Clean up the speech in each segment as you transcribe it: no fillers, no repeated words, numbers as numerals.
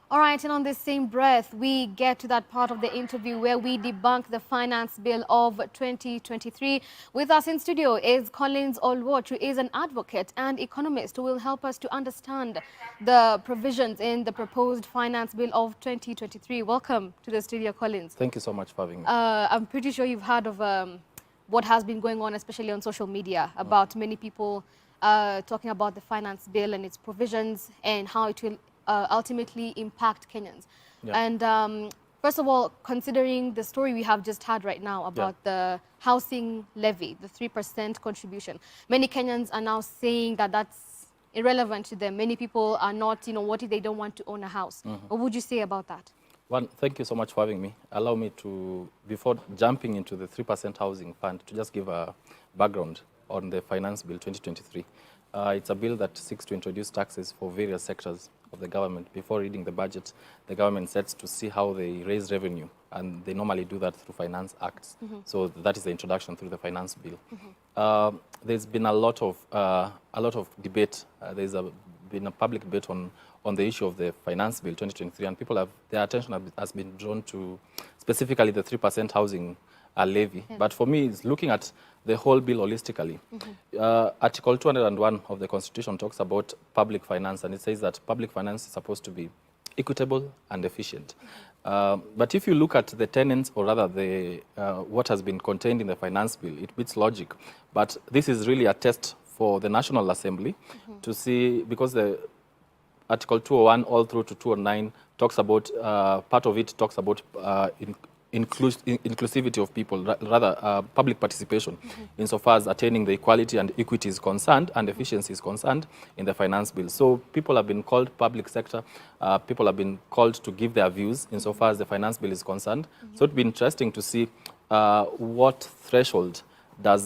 All right, and on this same breath, we get to that part of the interview where we debunk the finance bill of 2023. With us in studio is Collins Olwot, who is an advocate and economist who will help us to understand the provisions in the proposed finance bill of 2023. Welcome to the studio, Collins. Thank you so much for having me. I'm pretty sure you've heard of what has been going on, especially on social media, about many people talking about the finance bill and its provisions and how it will ultimately impact Kenyans. Yeah. And first of all, considering the story we have just had right now about the housing levy, the 3% contribution, many Kenyans are now saying that that's irrelevant to them. Many people are not, what if they don't want to own a house? What would you say about that? One, thank you so much for having me. Allow me to, before jumping into the 3% housing fund, to just give a background on the Finance Bill 2023. It's a bill that seeks to introduce taxes for various sectors of the government. Before reading the budget, the government sets to see how they raise revenue, and they normally do that through finance acts. So that is the introduction through the finance bill. There's been a lot of debate. Been a public debate on the issue of the finance bill 2023, and their attention has been drawn to specifically the 3% housing levy. But for me, it's looking at the whole bill holistically. Article 201 of the Constitution talks about public finance, and it says that public finance is supposed to be equitable and efficient. But if you look at the tenets, or rather what has been contained in the finance bill, it beats logic. But this is really a test for the National Assembly to see, because the Article 201 all through to 209 talks about, part of it talks about inclusivity of people, rather public participation, insofar as attaining the equality and equity is concerned and efficiency is concerned in the finance bill. So people have been called public sector, people have been called to give their views insofar as the finance bill is concerned. So it'd be interesting to see what threshold does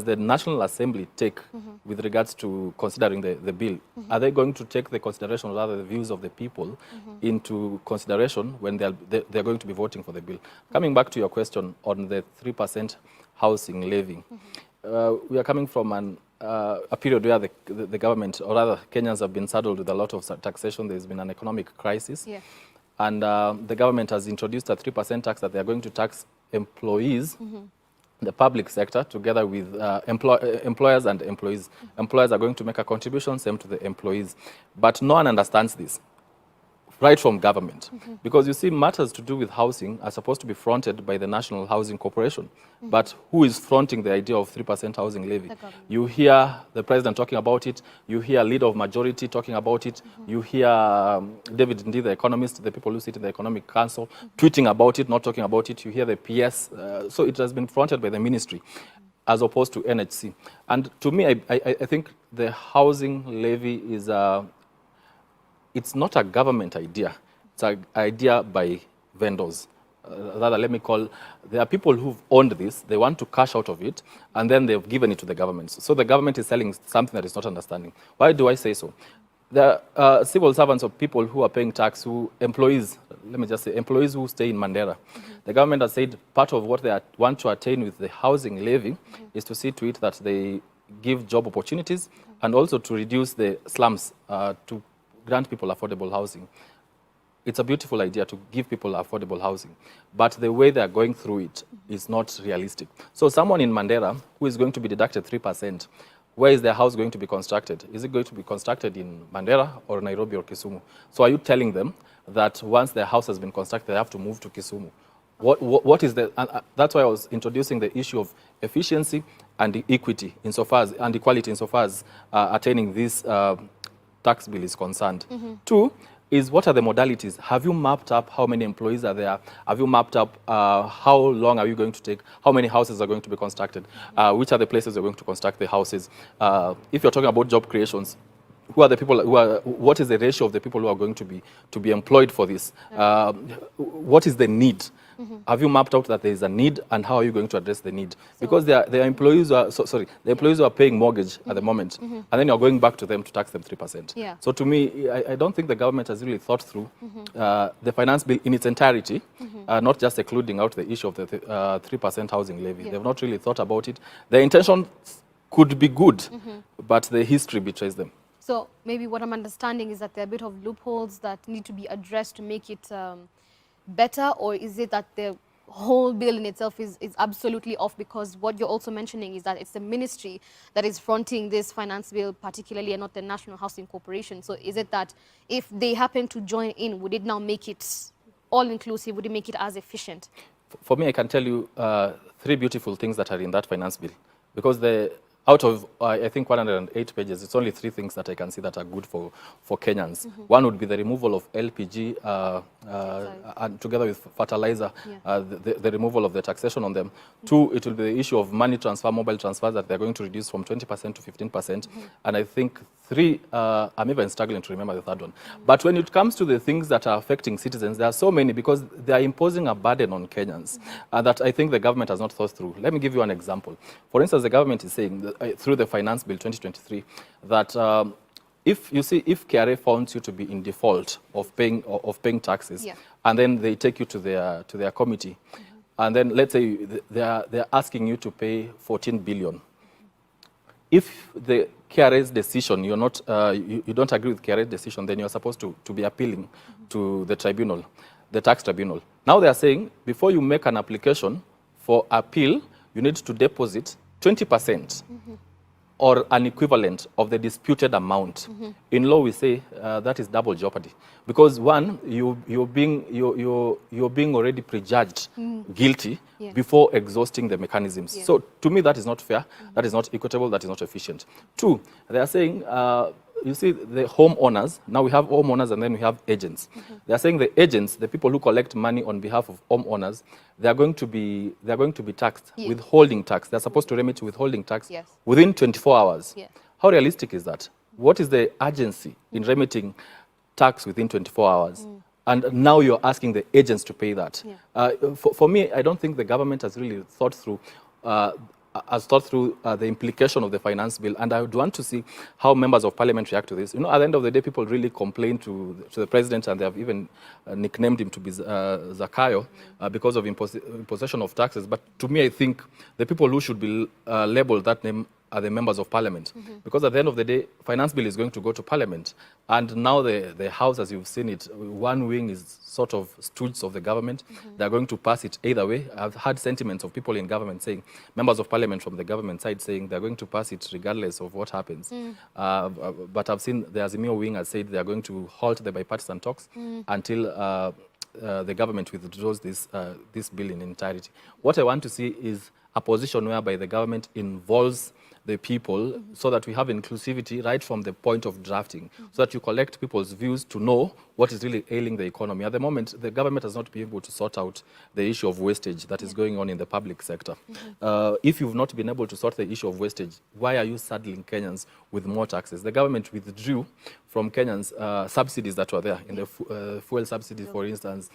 the National Assembly take with regards to considering the bill? Are they going to take the consideration, or rather the views of the people into consideration when they're going to be voting for the bill? Coming back to your question on the 3% housing levy, we are coming from a period where the government, or rather Kenyans, have been saddled with a lot of taxation. There's been an economic crisis. Yeah. And the government has introduced a 3% tax that they are going to tax employees, the public sector, together with employers and employees. Employers are going to make a contribution, same to the employees. But no one understands this, right from government. Because you see, matters to do with housing are supposed to be fronted by the National Housing Corporation. But who is fronting the idea of 3% housing levy? You hear the president talking about it. You hear leader of majority talking about it. You hear David Ndii, the economist, the people who sit in the Economic Council, tweeting about it, not talking about it. You hear the PS. So it has been fronted by the ministry as opposed to NHC. And to me, I think the housing levy is it's not a government idea. It's an idea by vendors. Rather, there are people who've owned this, they want to cash out of it, and then they've given it to the government. So the government is selling something that is not understanding. Why do I say so? The civil servants, or people who are paying tax, employees who stay in Mandera. The government has said part of what they want to attain with the housing levy is to see to it that they give job opportunities and also to reduce the slums, to grant people affordable housing. It's a beautiful idea to give people affordable housing, but the way they're going through it is not realistic. So someone in Mandera who is going to be deducted 3%, where is their house going to be constructed? Is it going to be constructed in Mandera or Nairobi or Kisumu? So are you telling them that once their house has been constructed, they have to move to Kisumu? What is the, and that's why I was introducing the issue of efficiency and equity insofar as, and equality insofar as attaining this tax bill is concerned. Two is, what are the modalities? Have you mapped up how many employees are there? Have you mapped up how long are you going to take? How many houses are going to be constructed? Which are the places you're going to construct the houses? If you're talking about job creations, who are the people what is the ratio of the people who are going to be employed for this? What is the need? Have you mapped out that there is a need, and how are you going to address the need? Because there are employees who are, the employees who are paying mortgage at the moment, and then you're going back to them to tax them 3%. Yeah. So to me, I don't think the government has really thought through the finance bill in its entirety, not just including out the issue of the 3% housing levy. They've not really thought about it. Their intention could be good, but the history betrays them. So maybe what I'm understanding is that there are a bit of loopholes that need to be addressed to make it better, or is it that the whole bill in itself is absolutely off? Because what you're also mentioning is that it's the ministry that is fronting this finance bill particularly, and not the National Housing Corporation. So is it that if they happen to join in, would it now make it all-inclusive? Would it make it as efficient? For me, I can tell you three beautiful things that are in that finance bill. Because out of, I think, 108 pages, it's only three things that I can see that are good for Kenyans. One would be the removal of LPG, and together with fertilizer, the removal of the taxation on them. Two, it will be the issue of money transfer, mobile transfers, that they're going to reduce from 20% to 15%. And I think three, I'm even struggling to remember the third one. But when it comes to the things that are affecting citizens, there are so many, because they are imposing a burden on Kenyans that I think the government has not thought through. Let me give you an example. For instance, the government is saying that, through the Finance Bill 2023, that if KRA finds you to be in default of paying taxes, and then they take you to their committee, and then let's say they're asking you to pay 14 billion. If the KRA's decision, you don't agree with KRA's decision, then you're supposed to be appealing to the tribunal, the tax tribunal. Now they are saying, before you make an application for appeal, you need to deposit 20% or an equivalent of the disputed amount. In law, we say that is double jeopardy, because one, you're being already prejudged guilty before exhausting the mechanisms. So to me, that is not fair, that is not equitable, that is not efficient. Two, they are saying, you see, the homeowners, now we have homeowners and then we have agents. They are saying the agents, the people who collect money on behalf of homeowners, they are going to be taxed, withholding tax. They're supposed to remit withholding tax within 24 hours. How realistic is that? What is the urgency in remitting tax within 24 hours? And now you're asking the agents to pay that. For me, I don't think the government has really thought through the implication of the finance bill, and I would want to see how members of parliament react to this. You know, at the end of the day, people really complain to the president, and they have even nicknamed him to be Zakayo because of imposition of taxes. But to me, I think the people who should be labeled that name are the members of parliament, because at the end of the day, finance bill is going to go to parliament, and now the house, as you've seen it, one wing is sort of stooges of the government. They're going to pass it either way. I've had sentiments of people in government saying, members of parliament from the government side saying they're going to pass it regardless of what happens. But I've seen the Azimio wing has said they're going to halt the bipartisan talks until the government withdraws this bill in entirety. What I want to see is a position whereby the government involves the people, so that we have inclusivity right from the point of drafting, so that you collect people's views to know what is really ailing the economy. At the moment, the government has not been able to sort out the issue of wastage that is going on in the public sector. If you've not been able to sort the issue of wastage, why are you saddling Kenyans with more taxes? The government withdrew from Kenyans subsidies that were there, in the fuel subsidies, for instance,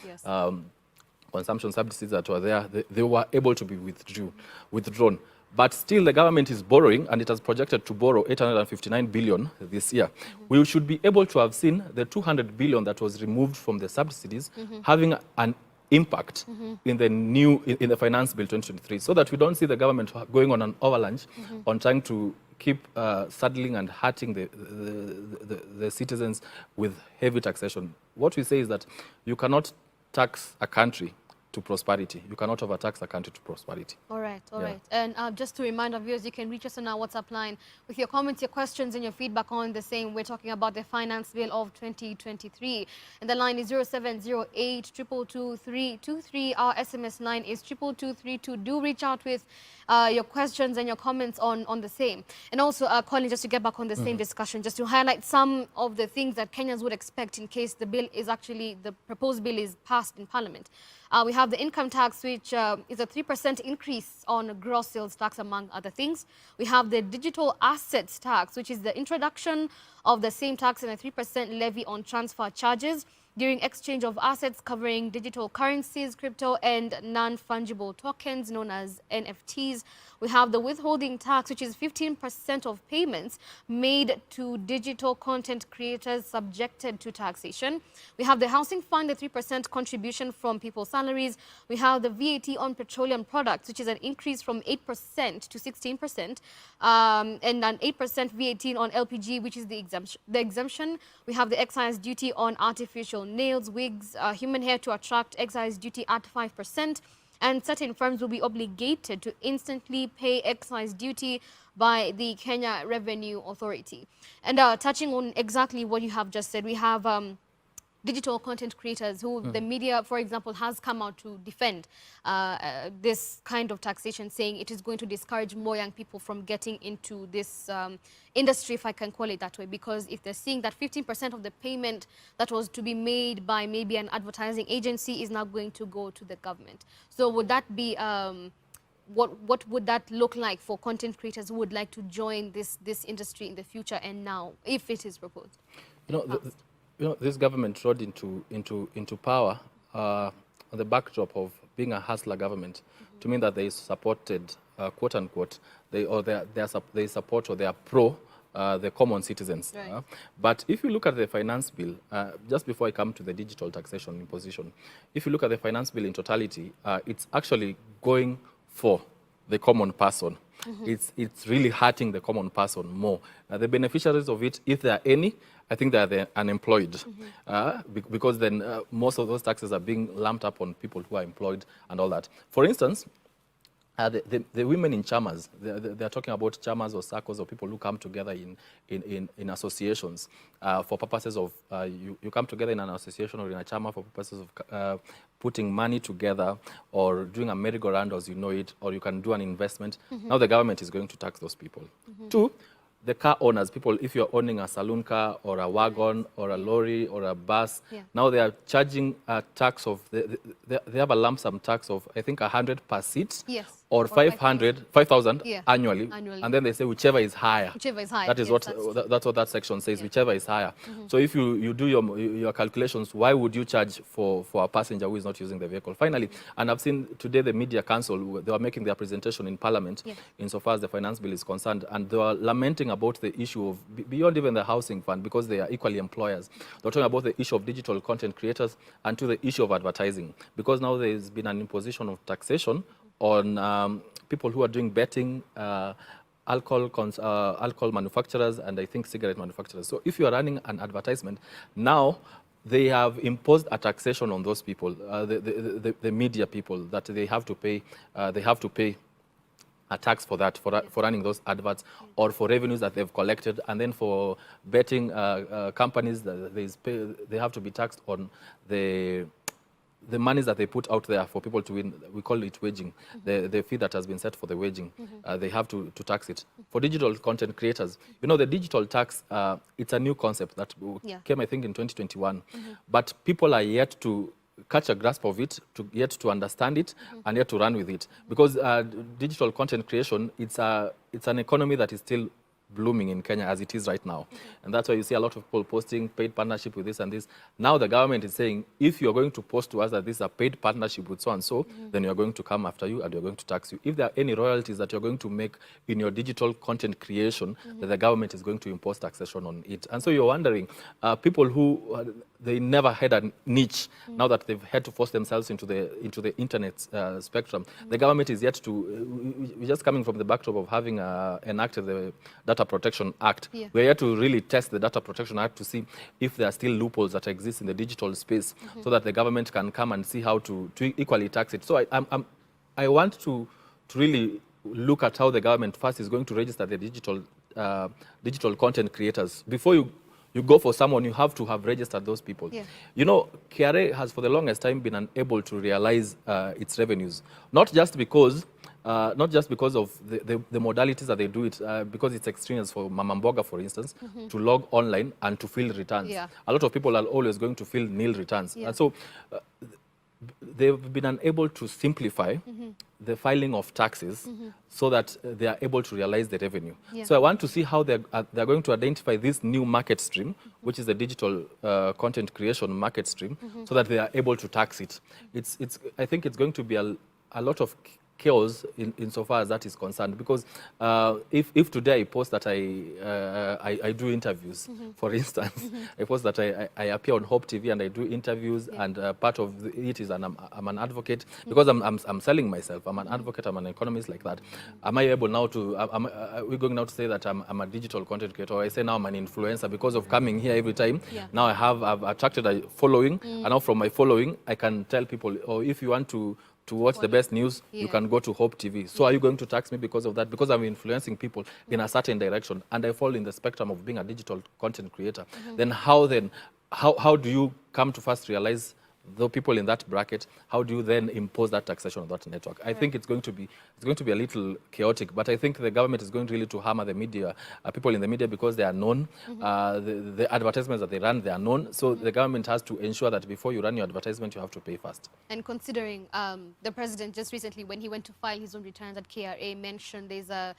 consumption subsidies that were there. They were able to be withdrawn. But still, the government is borrowing, and it has projected to borrow 859 billion this year. We should be able to have seen the 200 billion that was removed from the subsidies having an impact in the finance bill 2023, so that we don't see the government going on an avalanche on trying to keep saddling and hurting the citizens with heavy taxation. What we say is that you cannot tax a country to prosperity. You cannot overtax a country to prosperity. All right. And just to remind our viewers, you can reach us on our WhatsApp line with your comments, your questions, and your feedback on the same. We're talking about the finance bill of 2023. And the line is 0708 222 323. Our SMS line is 22232. Do reach out with your questions and your comments on the same. And also, Colin, just to get back on the same discussion, just to highlight some of the things that Kenyans would expect in case the proposed bill is passed in Parliament. We have the income tax, which is a 3% increase on gross sales tax, among other things. We have the digital assets tax, which is the introduction of the same tax and a 3% levy on transfer charges. during exchange of assets covering digital currencies, crypto, and non-fungible tokens known as NFTs. We have the withholding tax, which is 15% of payments made to digital content creators subjected to taxation. We have the housing fund, the 3% contribution from people's salaries. We have the VAT on petroleum products, which is an increase from 8% to 16%, and an 8% VAT on LPG, which is the exemption. We have the excise duty on artificial nails, wigs, human hair to attract excise duty at 5%. And certain firms will be obligated to instantly pay excise duty by the Kenya Revenue Authority. And touching on exactly what you have just said, we have digital content creators who the media, for example, has come out to defend this kind of taxation, saying it is going to discourage more young people from getting into this industry, if I can call it that way, because if they're seeing that 15% of the payment that was to be made by maybe an advertising agency is now going to go to the government. So would that be, what would that look like for content creators who would like to join this industry in the future and now, if it is proposed? This government rode into power on the backdrop of being a hustler government, to mean that they supported, quote unquote, they support or they are pro the common citizens. Right. But if you look at the finance bill, just before I come to the digital taxation imposition, if you look at the finance bill in totality, it's actually going for the common person. It's really hurting the common person more. The beneficiaries of it, if there are any, I think they are the unemployed, because then most of those taxes are being lumped up on people who are employed and all that. For instance, the women in chamas, they're talking about chamas or circles or people who come together in associations for purposes of, you come together in an association or in a chama for purposes of putting money together or doing a merry-go-round as you know it, or you can do an investment. Now the government is going to tax those people. Two, the car owners, people, if you're owning a saloon car or a wagon or a lorry or a bus, now they are charging a tax of, they have a lump sum tax of, I think, 100 per seat. Yes. Or 5,000 annually. Annually. And then they say whichever is higher. Whichever is higher. That is that's what that section says, whichever is higher. So if you do your calculations, why would you charge for a passenger who is not using the vehicle? Finally, and I've seen today the Media Council, they were making their presentation in Parliament insofar as the finance bill is concerned, and they were lamenting about the issue of, beyond even the housing fund, because they are equally employers. They're talking about the issue of digital content creators and to the issue of advertising, because now there's been an imposition of taxation on people who are doing betting, alcohol manufacturers, and I think cigarette manufacturers. So if you are running an advertisement, now they have imposed a taxation on those people, the media people, that they have to pay a tax for that, for running those adverts, or for revenues that they've collected, and then for betting companies, they have to be taxed on the monies that they put out there for people to win. We call it waging, the fee that has been set for the waging. They have to tax it. For digital content creators, the digital tax, it's a new concept that came, I think, in 2021. But people are yet to catch a grasp of it, yet to understand it, and yet to run with it. Because digital content creation, it's an economy that is still blooming in Kenya as it is right now. And that's why you see a lot of people posting paid partnership with this and this. Now the government is saying, if you're going to post to us that this is a paid partnership with so and so, then you're going to come after you and you're going to tax you. If there are any royalties that you're going to make in your digital content creation, then the government is going to impose taxation on it. And so you're wondering, people who they never had a niche, now that they've had to force themselves into the internet spectrum, the government is yet to, we're just coming from the backdrop of having enacted the Data Protection Act. We're here to really test the Data Protection Act to see if there are still loopholes that exist in the digital space, so that the government can come and see how to equally tax it. So I want to really look at how the government first is going to register the digital content creators. Before you go for someone, you have to have registered those people. KRA has for the longest time been unable to realize its revenues, not just because of the modalities that they do it, because it's extraneous for Mama Mboga, for instance, to log online and to fill returns. A lot of people are always going to fill nil returns. And so they've been unable to simplify the filing of taxes so that they are able to realize the revenue. Yeah. So I want to see how they're going to identify this new market stream, which is the digital content creation market stream, so that they are able to tax it. I think it's going to be a lot of chaos insofar as that is concerned, because if today I post that I do interviews, for instance, I post that I appear on Hope TV and I do interviews, and part of it is I'm an advocate, because I'm selling myself. I'm an advocate, I'm an economist, like that. Am I able now to, are we going now to say that I'm a digital content creator, or I say now I'm an influencer because of coming here every time? Now I've attracted a following, and now from my following, I can tell people, oh, if you want to watch the best news, you can go to Hope TV. So are you going to tax me because of that? Because I'm influencing people in a certain direction, and I fall in the spectrum of being a digital content creator. Then how do you come to first realize the people in that bracket? How do you then impose that taxation on that network? I think it's going to be a little chaotic, but I think the government is going really to hammer the media, people in the media, because they are known. The advertisements that they run, they are known. So the government has to ensure that before you run your advertisement, you have to pay first. And considering the president just recently, when he went to file his own returns at KRA, mentioned there's a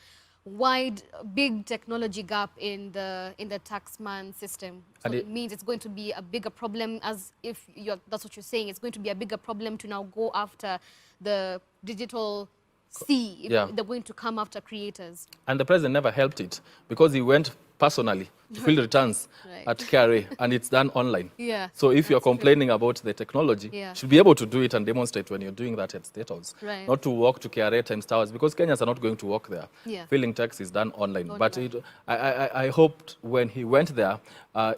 big technology gap in the taxman system. So it means it's going to be a bigger problem, as if that's what you're saying. It's going to be a bigger problem to now go after the digital sea if they're going to come after creators. And the president never helped it, because he went personally to fill returns at KRA, and it's done online. So if you're complaining about the technology, you should be able to do it and demonstrate when you're doing that at State House. Not to walk to KRA times towers, because Kenyans are not going to walk there. Filling tax is done online. But I hoped when he went there,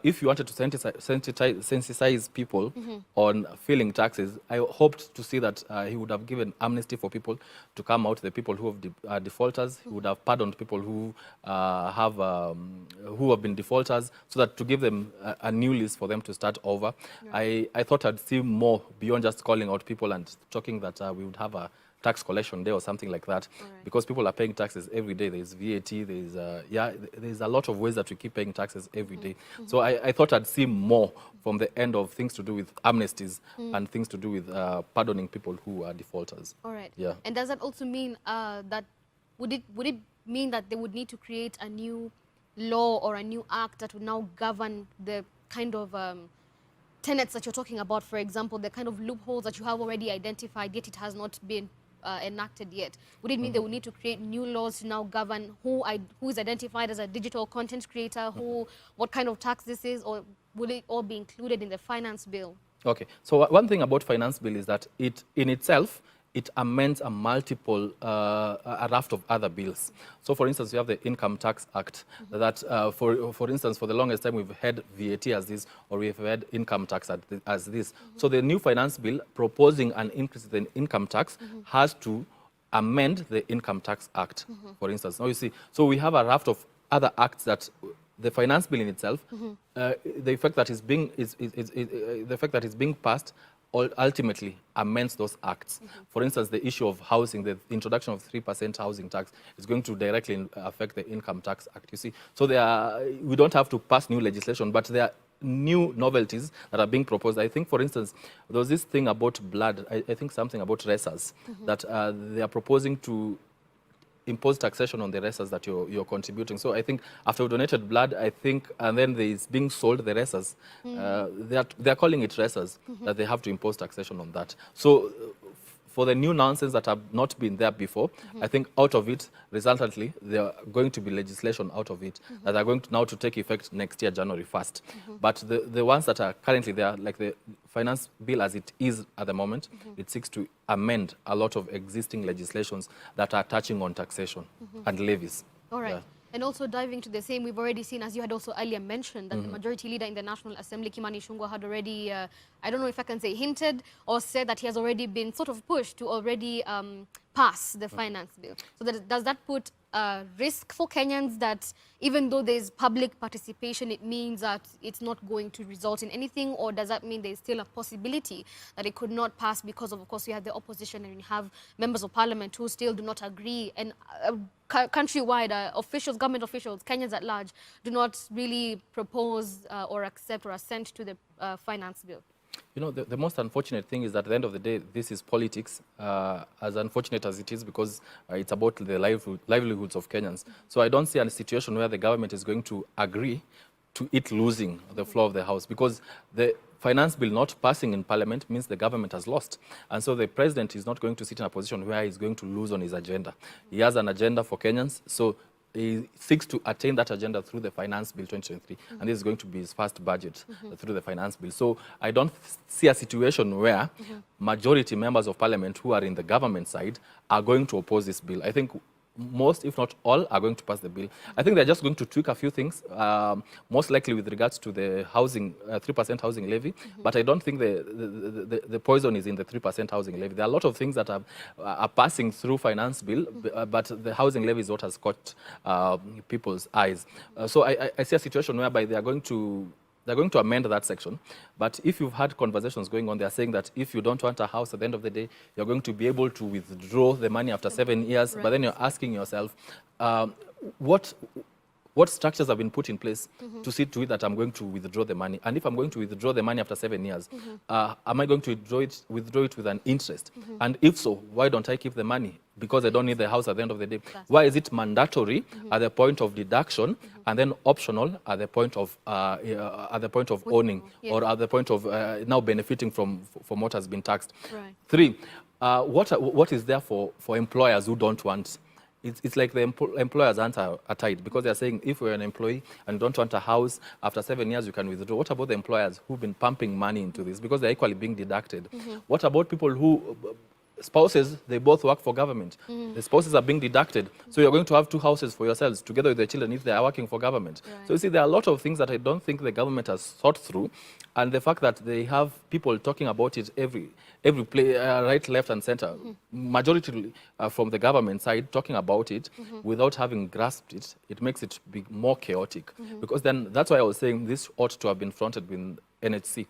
if you wanted to sensitize people on filling taxes, I hoped to see that he would have given amnesty for people to come out, the people who are defaulters. He would have pardoned people who have been defaulters, so that to give them a new list for them to start over. I thought I'd see more beyond just calling out people and talking that we would have a tax collection day or something like that, because people are paying taxes every day. There's VAT, there's a lot of ways that we keep paying taxes every day. So I thought I'd see more from the end of things to do with amnesties and things to do with pardoning people who are defaulters. And does that also mean that would it mean that they would need to create a new law or a new act that would now govern the kind of tenets that you're talking about? For example, the kind of loopholes that you have already identified, yet it has not been enacted yet. Would it mean they would need to create new laws to now govern who is identified as a digital content creator, what kind of tax this is, or will it all be included in the finance bill? Okay, so one thing about finance bill is that it in itself, it amends a raft of other bills. So, for instance, we have the Income Tax Act that, for instance, for the longest time we've had VAT as this, or we've had income tax as this. So the new finance bill proposing an increase in income tax has to amend the Income Tax Act, for instance. Now you see, so we have a raft of other acts that the finance bill in itself, the effect that is being passed ultimately amends those acts. For instance, the issue of housing, the introduction of 3% housing tax is going to directly affect the Income Tax Act, you see. So we don't have to pass new legislation, but there are new novelties that are being proposed. I think, for instance, there was this thing about blood, I think something about racers, that they are proposing to impose taxation on the racers that you're contributing. So I think after donated blood, I think, and then there is being sold the racers, they're calling it racers, that they have to impose taxation on that. So for the new nonsense that have not been there before, I think out of it, resultantly, there are going to be legislation out of it that are going to now to take effect next year, January 1st. But the ones that are currently there, like the finance bill as it is at the moment, it seeks to amend a lot of existing legislations that are touching on taxation and levies. All right. And also diving to the same, we've already seen, as you had also earlier mentioned, that the majority leader in the National Assembly, Kimani Ichung'wah, had already, I don't know if I can say hinted or said that he has already been sort of pushed to already pass the finance bill. So does that put risk for Kenyans that even though there's public participation, it means that it's not going to result in anything? Or does that mean there's still a possibility that it could not pass because of course, you have the opposition and you have members of parliament who still do not agree, and countrywide officials, government officials, Kenyans at large, do not really propose or accept or assent to the finance bill? You know, the most unfortunate thing is that at the end of the day, this is politics, as unfortunate as it is, because it's about the livelihoods of Kenyans. So I don't see a situation where the government is going to agree to it losing the floor of the House, because the finance bill not passing in Parliament means the government has lost. And so the president is not going to sit in a position where he's going to lose on his agenda. He has an agenda for Kenyans, so he seeks to attain that agenda through the Finance Bill 2023, and this is going to be his first budget through the Finance Bill. So I don't see a situation where majority members of Parliament who are in the government side are going to oppose this bill. I think most, if not all, are going to pass the bill. I think they're just going to tweak a few things, most likely with regards to the housing, 3% housing levy, but I don't think the poison is in the 3% housing levy. There are a lot of things that are passing through finance bill, but the housing levy is what has caught people's eyes. So I see a situation whereby they're going to amend that section. But if you've had conversations going on, they're saying that if you don't want a house at the end of the day, you're going to be able to withdraw the money after 7 years. Right. But then you're asking yourself, what structures have been put in place to see to it that I'm going to withdraw the money? And if I'm going to withdraw the money after 7 years, am I going to withdraw it with an interest? And if so, why don't I keep the money? Because I don't need the house at the end of the day. Why is it mandatory at the point of deduction and then optional at the point of owning, or at the point of now benefiting from what has been taxed? Right. 3, what is there for employers who don't want? It's like the employers aren't tied, because they're saying if you're an employee and don't want a house, after 7 years you can withdraw. What about the employers who've been pumping money into this because they're equally being deducted? What about people who, spouses, they both work for government. The spouses are being deducted. So you're going to have 2 houses for yourselves together with the children if they are working for government. Right. So you see, there are a lot of things that I don't think the government has thought through. And the fact that they have people talking about it every play, right, left and center, majority from the government side talking about it without having grasped it, it makes it be more chaotic. Because then that's why I was saying this ought to have been fronted with NHC.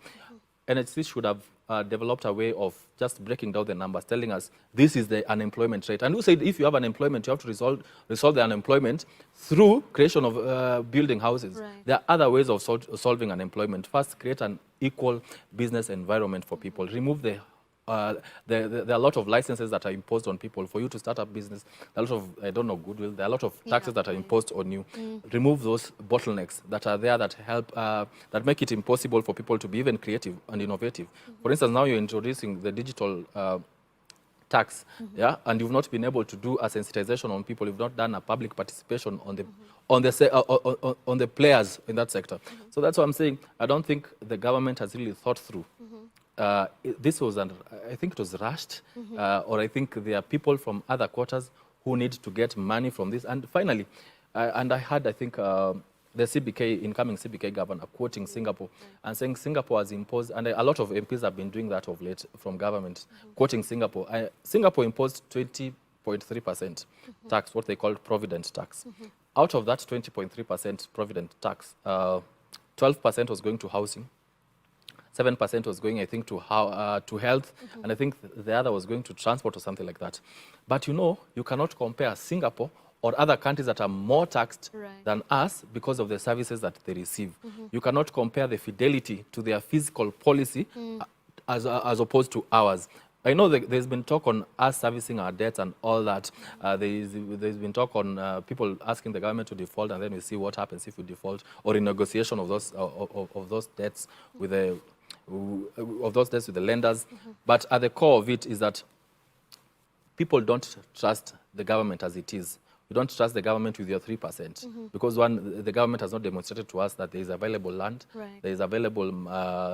NHC should have developed a way of just breaking down the numbers, telling us this is the unemployment rate. And who said if you have unemployment, you have to resolve the unemployment through creation of building houses. Right. There are other ways of solving unemployment. First, create an equal business environment for people. Remove there are a lot of licenses that are imposed on people for you to start up business. There are a lot of, I don't know, goodwill. There are a lot of taxes that are imposed on you. Remove those bottlenecks that are there that help, that make it impossible for people to be even creative and innovative. For instance, now you're introducing the digital tax, and you've not been able to do a sensitization on people. You've not done a public participation on the on the players in that sector. So that's what I'm saying. I don't think the government has really thought through. This was, I think it was rushed, or I think there are people from other quarters who need to get money from this. And finally, and I had, I think, the incoming CBK governor quoting Singapore and saying Singapore has imposed, and a lot of MPs have been doing that of late from government, quoting Singapore. Singapore imposed 20.3% tax, what they call provident tax. Out of that 20.3% provident tax, 12% was going to housing, 7% was going, I think, to health, and I think the other was going to transport or something like that. But you know, you cannot compare Singapore or other countries that are more taxed than us because of the services that they receive. You cannot compare the fidelity to their fiscal policy as opposed to ours. I know there's been talk on us servicing our debts and all that. There's been talk on people asking the government to default, and then we see what happens if we default, or in negotiation of those debts with the lenders. But at the core of it is that people don't trust the government as it is. You don't trust the government with your 3%, because one, the government has not demonstrated to us that there is available land, there is available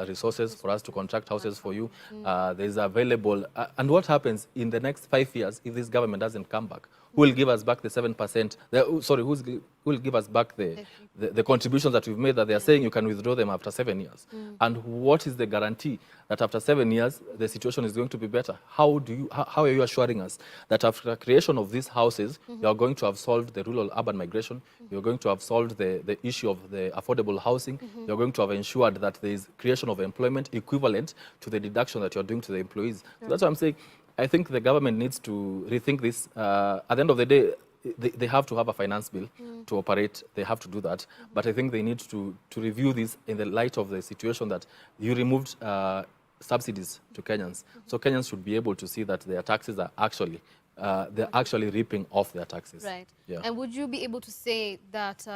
resources for us to contract houses for you, there is available, and what happens in the next 5 years if this government doesn't come back? Who will give us back the 7%? Who will give us back the contributions that we've made that they are saying you can withdraw them after 7 years? And what is the guarantee that after 7 years, the situation is going to be better? How are you assuring us that after creation of these houses, you are going to have solved the rural-urban migration, you're going to have solved the issue of the affordable housing, you're going to have ensured that there is creation of employment equivalent to the deduction that you're doing to the employees? So that's what I'm saying. I think the government needs to rethink this. At the end of the day, they have to have a finance bill to operate. They have to do that. But I think they need to review this in the light of the situation that you removed subsidies to Kenyans. So Kenyans should be able to see that their taxes are actually, they're actually reaping off their taxes. Right. Yeah. And would you be able to say that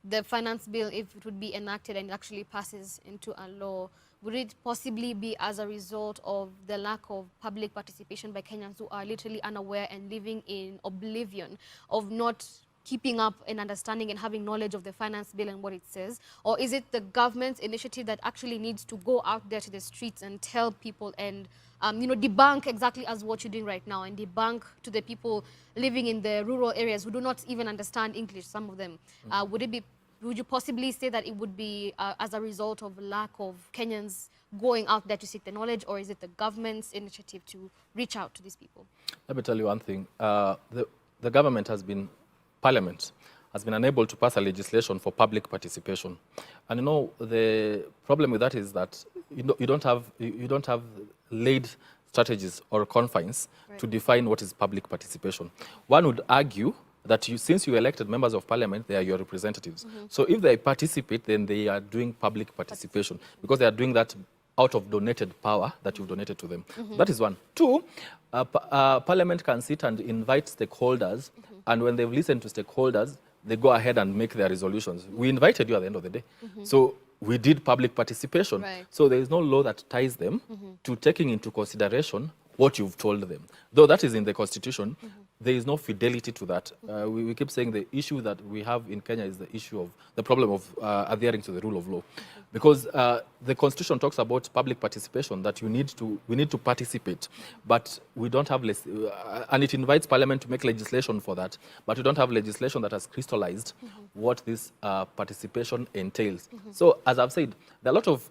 the finance bill, if it would be enacted and actually passes into a law, would it possibly be as a result of the lack of public participation by Kenyans who are literally unaware and living in oblivion of not keeping up and understanding and having knowledge of the finance bill and what it says? Or is it the government's initiative that actually needs to go out there to the streets and tell people and debunk exactly as what you're doing right now, and debunk to the people living in the rural areas who do not even understand English, some of them? Would you possibly say that it would be as a result of lack of Kenyans going out there to seek the knowledge, or is it the government's initiative to reach out to these people? Let me tell you one thing. The government has been, Parliament has been unable to pass a legislation for public participation. And the problem with that is that you don't have laid strategies or confines to define what is public participation. One would argue that since you elected members of parliament, they are your representatives. So if they participate, then they are doing public participation because they are doing that out of donated power that you've donated to them. That is one. Two, parliament can sit and invite stakeholders, and when they've listened to stakeholders, they go ahead and make their resolutions. We invited you at the end of the day. So we did public participation. Right. So there is no law that ties them to taking into consideration what you've told them. Though that is in the constitution, there is no fidelity to that. We keep saying the issue that we have in Kenya is the problem of adhering to the rule of law. Because the constitution talks about public participation, that we need to participate, but we don't have, and it invites parliament to make legislation for that, but we don't have legislation that has crystallized what this participation entails. So as I've said, there are a lot of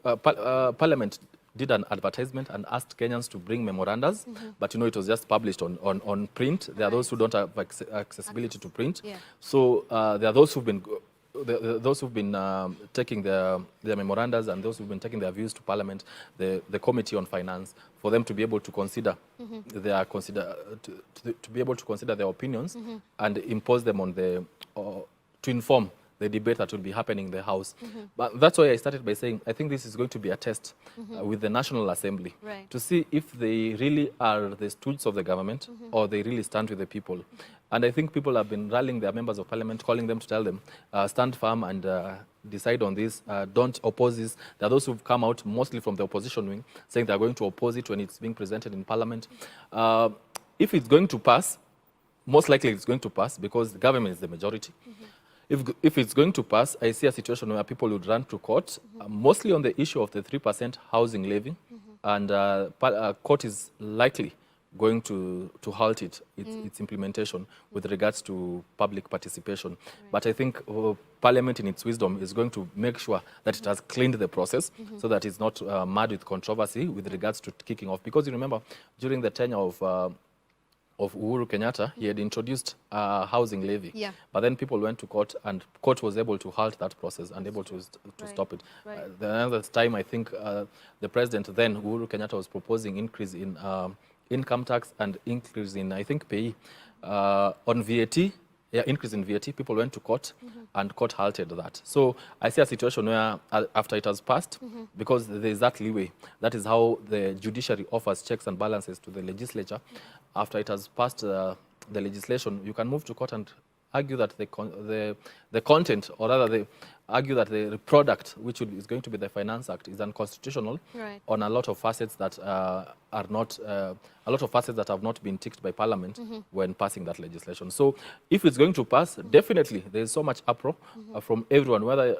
parliament did an advertisement and asked Kenyans to bring memorandas, but it was just published on print. There are those who don't have accessibility to print. Yeah. So there are those who've been taking their memorandas, and those who've been taking their views to Parliament, the Committee on Finance, for them to be able to consider to be able to consider their opinions and impose them on to inform the debate that will be happening in the House. But that's why I started by saying I think this is going to be a test with the National Assembly to see if they really are the stooges of the government or they really stand with the people. And I think people have been rallying their members of parliament, calling them to tell them, stand firm and decide on this, don't oppose this. There are those who've come out, mostly from the opposition wing, saying they're going to oppose it when it's being presented in parliament. If it's going to pass, most likely it's going to pass because the government is the majority. If it's going to pass, I see a situation where people would run to court, mostly on the issue of the 3% housing levy, and court is likely going to halt its implementation with regards to public participation. Right. But I think Parliament in its wisdom is going to make sure that it has cleaned the process so that it's not mad with controversy with regards to kicking off. Because you remember, during the tenure of Uhuru Kenyatta, he had introduced a housing levy. Yeah. But then people went to court, and court was able to halt that process and able to stop it. Right. Another time, I think the president then, Uhuru Kenyatta, was proposing increase in income tax and increase in, I think, pay. On VAT, increase in VAT, people went to court and court halted that. So I see a situation where after it has passed, because there is that leeway, that is how the judiciary offers checks and balances to the legislature. After it has passed the legislation, you can move to court and argue that the content, or rather they argue that the product, which is going to be the Finance Act, is unconstitutional on a lot of facets that are not, a lot of facets that have not been ticked by Parliament when passing that legislation. So if it's going to pass, definitely there is so much uproar from everyone, whether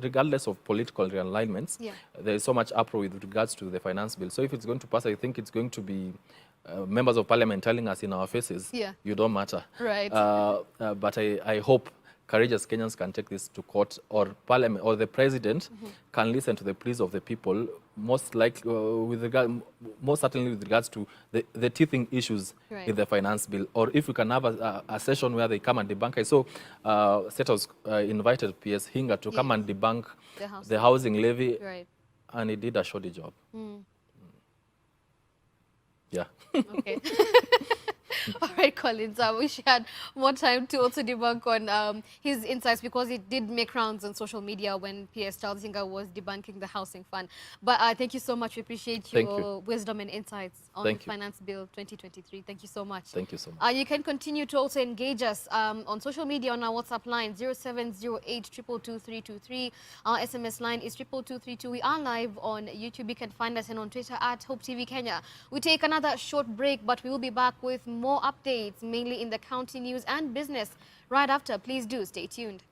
regardless of political realignments, there is so much uproar with regards to the finance bill. So if it's going to pass, I think it's going to be members of parliament telling us in our faces, you don't matter. Right. But I hope courageous Kenyans can take this to court, or parliament, or the president can listen to the pleas of the people, most certainly with regards to the teething issues in the finance bill. Or if we can have a session where they come and debunk. I saw Setos invited PS Hinga to come and debunk the housing levy, and he did a shoddy job. Yeah. Okay. All right, Collins, I wish you had more time to also debunk on his insights, because it did make rounds on social media when PS Stalzinger was debunking the housing fund. But thank you so much. We appreciate Thank your wisdom and insights on Thank you. Finance Bill 2023. Thank you so much. Thank you so much. You can continue to also engage us on social media on our WhatsApp line 0708 222 Our SMS line is 22232. We are live on YouTube. You can find us, and on Twitter at Hope TV Kenya. We take another short break, but we will be back with more updates, mainly in the county news and business right after. Please do stay tuned.